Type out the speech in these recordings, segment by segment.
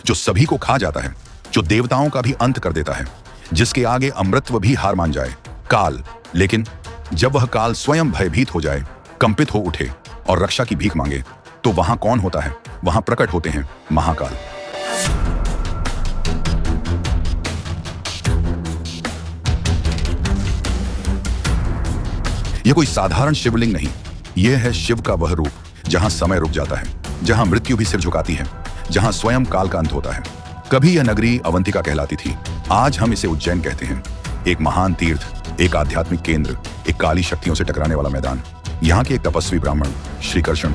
जो सभी को खा जाता है, जो देवताओं का भी अंत कर देता है, जिसके आगे अमृतत्व भी हार मान जाए, काल। लेकिन जब वह काल स्वयं भयभीत हो जाए, कंपित हो उठे और रक्षा की भीख मांगे, तो वहां कौन होता है? वहां प्रकट होते हैं महाकाल। यह कोई साधारण शिवलिंग नहीं, यह है शिव का वह रूप जहां समय रुक जाता है, जहां मृत्यु भी सिर झुकाती है, जहां स्वयं काल का अंत होता है। कभी यह नगरी अवंतिका कहलाती थी, आज हम इसे उज्जैन कहते हैं। एक महान तीर्थ, एक आध्यात्मिक केंद्र, एक काली शक्तियों से टकराने वाला मैदान। यहाँ के एक तपस्वी ब्राह्मण श्रीकृष्ण,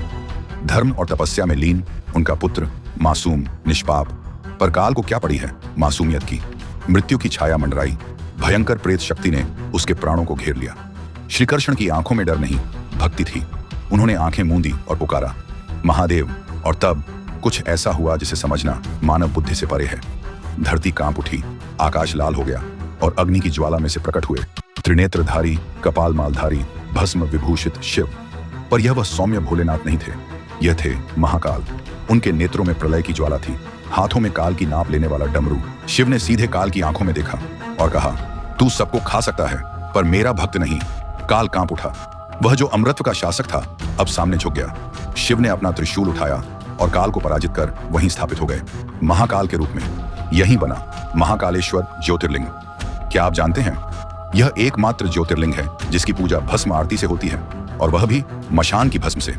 धर्म और तपस्या में लीन, उनका पुत्र मासूम, निष्पाप। पर काल को क्या पड़ी है मासूमियत की? मृत्यु की छाया मंडराई, भयंकर प्रेत शक्ति ने उसके प्राणों को घेर लिया। श्रीकृष्ण की आंखों में डर नहीं, भक्ति थी। उन्होंने आंखें मूंदी और पुकारा, महादेव। और तब कुछ ऐसा हुआ जिसे समझना मानव बुद्धि से परे है। धरती कांप उठी, आकाश लाल हो गया और अग्नि की ज्वाला में से प्रकट हुए त्रिनेत्रधारी, कपाल मालधारी, भस्म विभूषित शिव। पर यह वह सौम्य भोलेनाथ नहीं थे, यह थे महाकाल। उनके नेत्रों में प्रलय की ज्वाला थी, हाथों में काल की नाप लेने वाला डमरू। शिव ने सीधे काल की आंखों में देखा और कहा, तू सबको खा सकता है पर मेरा भक्त नहीं। काल कांप उठा, वह जो अमृत का शासक था अब सामने झुक गया। शिव ने अपना त्रिशूल उठाया और काल को पराजित कर वहीं स्थापित हो गए, महाकाल के रूप में। यहीं बना महाकालेश्वर ज्योतिर्लिंग। क्या आप जानते हैं, यह एकमात्र ज्योतिर्लिंग है जिसकी पूजा भस्म आरती से होती है, और वह भी मशान की भस्म से।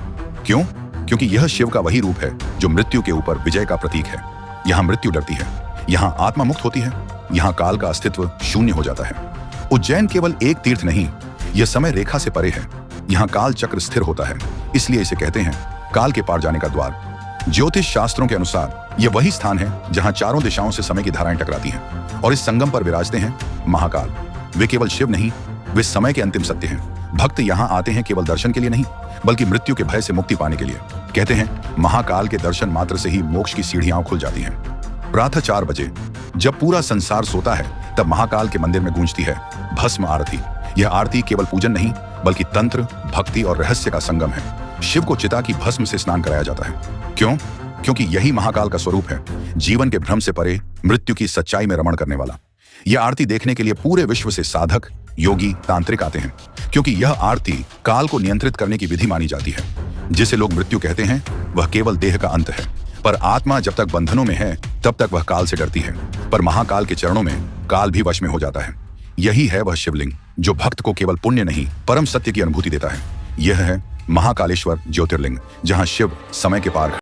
क्यों? क्योंकि यह शिव का वही रूप है जो मृत्यु के ऊपर विजय का प्रतीक है। यहाँ मृत्यु डरती है, यहाँ आत्मा मुक्त होती है, यहाँ काल का अस्तित्व शून्य हो जाता है। उज्जैन केवल एक तीर्थ नहीं, यह समय रेखा से परे है। यहाँ काल चक्र स्थिर होता है, इसलिए इसे कहते हैं काल के पार जाने का द्वार। ज्योतिष शास्त्रों के अनुसार यह वही स्थान है जहाँ चारों दिशाओं से समय की धाराएं टकराती हैं, और इस संगम पर विराजते हैं महाकाल। वे केवल शिव नहीं, वे समय के अंतिम सत्य हैं। भक्त यहाँ आते हैं केवल दर्शन के लिए नहीं, बल्कि मृत्यु के भय से मुक्ति पाने के लिए। कहते हैं महाकाल के दर्शन मात्र से ही मोक्ष की सीढ़ियां खुल जाती हैं। प्रातः 4 बजे जब पूरा संसार सोता है, तब महाकाल के मंदिर में गूंजती है भस्म आरती। यह आरती केवल पूजन नहीं, बल्कि तंत्र, भक्ति और रहस्य का संगम है। शिव को चिता की भस्म से स्नान कराया जाता है। क्यों? क्योंकि यही महाकाल का स्वरूप है, जीवन के भ्रम से परे, मृत्यु की सच्चाई में रमण करने वाला। यह आरती देखने के लिए पूरे विश्व से साधक, योगी, तांत्रिक आते हैं, क्योंकि यह आरती काल को नियंत्रित करने की विधि मानी जाती है। जिसे लोग मृत्यु कहते हैं, वह केवल देह का अंत है, पर आत्मा जब तक बंधनों में है तब तक वह काल से डरती है। पर महाकाल के चरणों में काल भी वश में हो जाता है। यही है वह शिवलिंग जो भक्त को केवल पुण्य नहीं, परम सत्य की अनुभूति देता है। यह है महाकालेश्वर ज्योतिर्लिंग, जहां शिव समय के पार